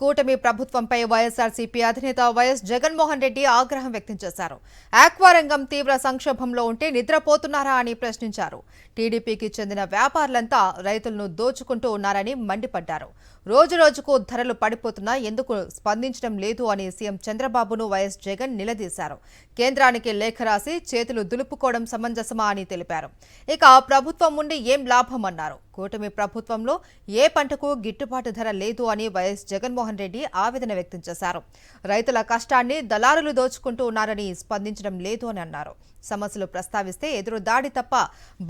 కూటమి ప్రభుత్వంపై వైఎస్ఆర్సీపీ అధినేత వైఎస్ జగన్మోహన్ రెడ్డి ఆగ్రహం వ్యక్తం చేశారు. ఆక్వా రంగం తీవ్ర సంక్షోభంలో ఉంటే నిద్రపోతున్నారా అని ప్రశ్నించారు. టీడీపీకి చెందిన వ్యాపారులంతా రైతులను దోచుకుంటూ ఉన్నారని మండిపడ్డారు. రోజురోజుకు ధరలు పడిపోతున్నా ఎందుకు స్పందించడం లేదు అని సీఎం చంద్రబాబును వైఎస్ జగన్ నిలదీశారు. కేంద్రానికి లేఖ రాసి చేతులు దులుపుకోవడం సమంజసమా అని తెలిపారు. ఇక ప్రభుత్వం ఉండి ఏం లాభమన్నారు. కూటమి ప్రభుత్వంలో ఏ పంటకు గిట్టుబాటు ధర లేదు అని వైఎస్ జగన్మోహన్ రెడ్డి ఆవేదన వ్యక్తం చేశారు. రైతుల కష్టాన్ని దళారులు దోచుకుంటూ ఉన్నారని స్పందించడం లేదు అని అన్నారు. సమస్యలు ప్రస్తావిస్తే ఎదురు దాడి తప్ప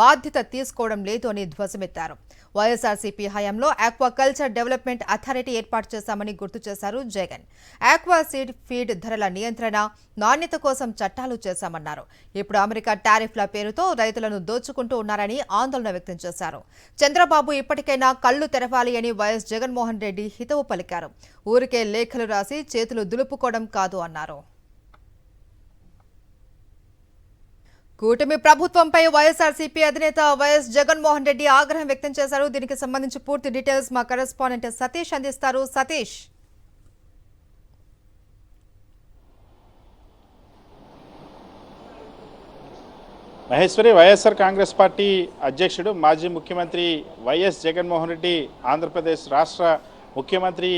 బాధ్యత తీసుకోవడం లేదు అని ధ్వజమెత్తారు. వైఎస్ఆర్సీపీ హయాంలో ఆక్వాకల్చర్ డెవలప్మెంట్ అథారిటీ ఏర్పాటు చేశామని గుర్తు చేశారు జగన్. ఆక్వా సీడ్ ఫీడ్ ధరల నియంత్రణ, నాణ్యత కోసం చట్టాలు చేశామన్నారు. ఇప్పుడు అమెరికా టారిఫ్ల పేరుతో రైతులను దోచుకుంటూ ఉన్నారని ఆందోళన వ్యక్తం చేశారు. చంద్రబాబు ఇప్పటికైనా కళ్లు తెరవాలి అని వైఎస్ జగన్మోహన్ రెడ్డి హితవు పలికారు. ఊరికే లేఖలు రాసి చేతులు దులుపుకోవడం కాదు అన్నారు. కూటమి ప్రభుత్వంపై వైఎస్ఆర్సీపీ అధినేత వైఎస్ జగన్మోహన్ రెడ్డి ఆగ్రహం వ్యక్తం చేశారు. దీనికి సంబంధించి పూర్తి డీటెయిల్స్ మా కరెస్పాండెంట్ సతీష్ అందిస్తారు. సతీష్, మహేశ్వరి, వైఎస్ఆర్ కాంగ్రెస్ పార్టీ అధ్యక్షుడు మాజీ ముఖ్యమంత్రి వైఎస్ జగన్మోహన్ రెడ్డి ఆంధ్రప్రదేశ్ రాష్ట్ర ముఖ్యమంత్రి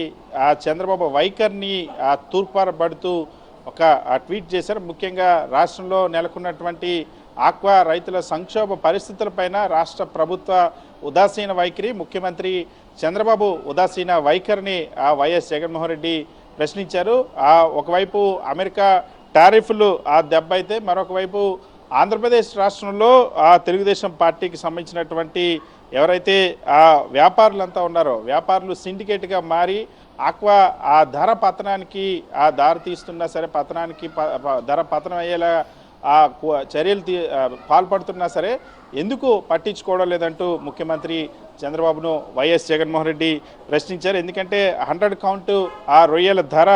చంద్రబాబు వైఖరిని తూర్పారబడుతూ ఒక ట్వీట్ చేశారు. ముఖ్యంగా రాష్ట్రంలో నెలకొన్నటువంటి ఆక్వా రైతుల సంక్షోభ పరిస్థితులపైన రాష్ట్ర ప్రభుత్వ ఉదాసీన వైఖరి, ముఖ్యమంత్రి చంద్రబాబు ఉదాసీన వైఖరిని వైఎస్ జగన్మోహన్ రెడ్డి ప్రశ్నించారు. ఒకవైపు అమెరికా టారిఫ్లు దెబ్బ అయితే, మరొక వైపు ఆంధ్రప్రదేశ్ రాష్ట్రంలో తెలుగుదేశం పార్టీకి సంబంధించినటువంటి ఎవరైతే వ్యాపారులంతా ఉన్నారో, వ్యాపారులు సిండికేట్గా మారి ఆక్వా ధర పతనానికి దారి తీస్తున్నా సరే, పతనానికి ధర పతనం అయ్యేలా చర్యలు పాల్పడుతున్నా సరే ఎందుకు పట్టించుకోవడం లేదంటూ ముఖ్యమంత్రి చంద్రబాబును వైఎస్ జగన్మోహన్ రెడ్డి ప్రశ్నించారు. ఎందుకంటే 100 కౌంటు రొయ్యల ధర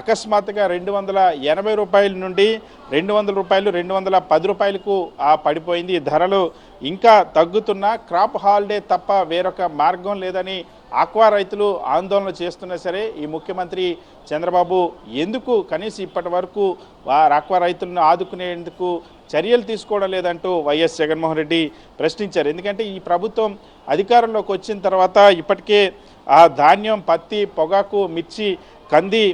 అకస్మాత్తుగా 280 రూపాయల నుండి 200 రూపాయలు, 210 రూపాయలకు పడిపోయింది. ధరలు ఇంకా తగ్గుతున్నా క్రాప్ హాలిడే తప్ప వేరొక మార్గం లేదని ఆక్వా రైతులు ఆందోళన చేస్తున్నా సరే ఈ ముఖ్యమంత్రి చంద్రబాబు ఎందుకు కనీసం ఇప్పటి వరకు ఆక్వా రైతులను ఆదుకునేందుకు చర్యలు తీసుకోవడం లేదంటూ వైఎస్ జగన్మోహన్ రెడ్డి ప్రశ్నించారు. ఎందుకంటే ఈ ప్రభుత్వం అధికారంలోకి వచ్చిన తర్వాత ఇప్పటికే ధాన్యం, పత్తి, పొగాకు, మిర్చి, కంది,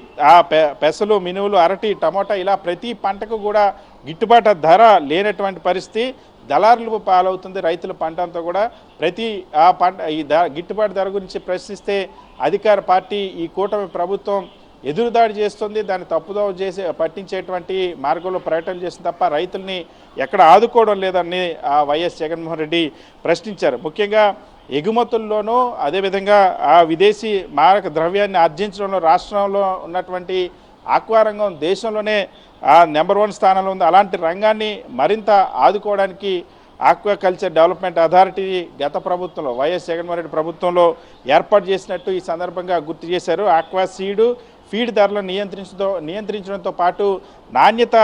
పెసలు, మినువులు, అరటి, టమోటా ఇలా ప్రతి పంటకు కూడా గిట్టుబాటు ధర లేనటువంటి పరిస్థితి. దళారులు పాలవుతుంది రైతుల పంట అంతా కూడా. ప్రతి పంట ఈ గిట్టుబాటు ధర గురించి ప్రశ్నిస్తే అధికార పార్టీ, ఈ కూటమి ప్రభుత్వం ఎదురుదాడి చేస్తుంది. దాన్ని తప్పుదోవ చేసి పట్టించేటువంటి మార్గంలో ప్రకటనలు చేస్తుంది తప్ప రైతుల్ని ఎక్కడ ఆదుకోవడం లేదని వైఎస్ జగన్మోహన్ రెడ్డి ప్రశ్నించారు. ముఖ్యంగా ఎగుమతుల్లోనూ అదేవిధంగా విదేశీ మారక ద్రవ్యాన్ని ఆర్జించడంలో రాష్ట్రంలో ఉన్నటువంటి ఆక్వా రంగం దేశంలోనే నెంబర్ 1 స్థానంలో ఉంది. అలాంటి రంగాన్ని మరింత ఆదుకోవడానికి ఆక్వాకల్చర్ డెవలప్మెంట్ అథారిటీ గత ప్రభుత్వంలో వైఎస్ జగన్మోహన్ రెడ్డి ప్రభుత్వంలో ఏర్పాటు చేసినట్టు ఈ సందర్భంగా గుర్తు చేశారు. ఆక్వా సీడు ఫీడ్ ధరలను నియంత్రించడంతో పాటు నాణ్యత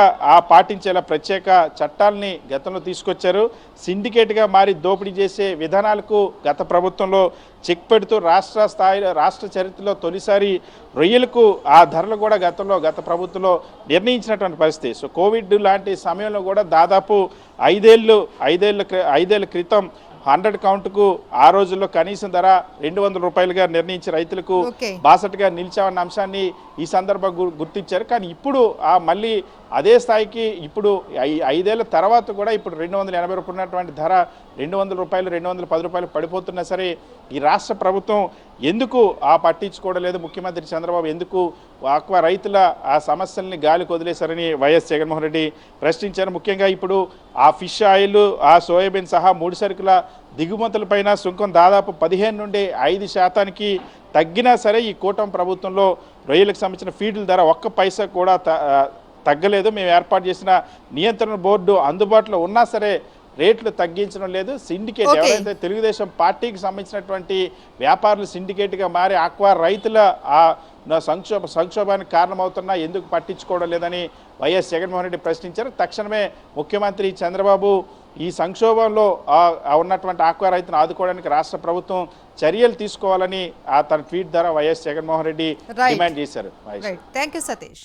పాటించేలా ప్రత్యేక చట్టాలని గతంలో తీసుకొచ్చారు. సిండికేట్గా మారి దోపిడీ చేసే విధానాలకు గత ప్రభుత్వంలో చెక్ పెడుతూ రాష్ట్ర చరిత్రలో తొలిసారి రొయ్యలకు ధరలు కూడా గత ప్రభుత్వంలో నిర్ణయించినటువంటి పరిస్థితి. సో కోవిడ్ లాంటి సమయంలో కూడా దాదాపు 5 ఏళ్ల క్రితం 100 కౌంటుకు ఆ రోజుల్లో కనీసం ధర 200 రూపాయలుగా నిర్ణయించి రైతులకు బాసటగా నిలిచామన్న అంశాన్ని ఈ సందర్భంగా గుర్తించారు. కానీ ఇప్పుడు మళ్ళీ అదే స్థాయికి ఇప్పుడు 5 ఏళ్ల తర్వాత కూడా ఇప్పుడు 280 రూపాయలు ఉన్నటువంటి ధర 200 రూపాయలు, 210 రూపాయలు పడిపోతున్నా సరే ఈ రాష్ట్ర ప్రభుత్వం ఎందుకు పట్టించుకోవడం లేదు, ముఖ్యమంత్రి చంద్రబాబు ఎందుకు ఆక్వా రైతుల సమస్యల్ని గాలికి వదిలేశారని వైఎస్ జగన్మోహన్ రెడ్డి ప్రశ్నించారు. ముఖ్యంగా ఇప్పుడు ఫిష్ ఆయిల్, సోయాబీన్ సహా ముడి సరుకుల దిగుమతులపైన సుంకం దాదాపు 15 నుండి 5% తగ్గినా సరే ఈ కూటమి ప్రభుత్వంలో రొయ్యలకు సంబంధించిన ఫీడ్ల ధర ఒక్క పైసా కూడా తగ్గలేదు. మేము ఏర్పాటు చేసిన నియంత్రణ బోర్డు అందుబాటులో ఉన్నా సరే రేట్లు తగ్గించడం లేదు. సిండికేట్ ఎవరైతే తెలుగుదేశం పార్టీకి సంబంధించినటువంటి వ్యాపారులు సిండికేట్గా మారి ఆక్వా రైతుల సంక్షోభానికి కారణమవుతున్నా ఎందుకు పట్టించుకోవడం లేదని వైఎస్ జగన్మోహన్ రెడ్డి ప్రశ్నించారు. తక్షణమే ముఖ్యమంత్రి చంద్రబాబు ఈ సంక్షోభంలో ఉన్నటువంటి ఆక్వా రైతును ఆదుకోవడానికి రాష్ట్ర ప్రభుత్వం చర్యలు తీసుకోవాలని తన ట్వీట్ ద్వారా YS Jaganmohan Reddy Right. Demand చేశారు. Right, thank you Satish.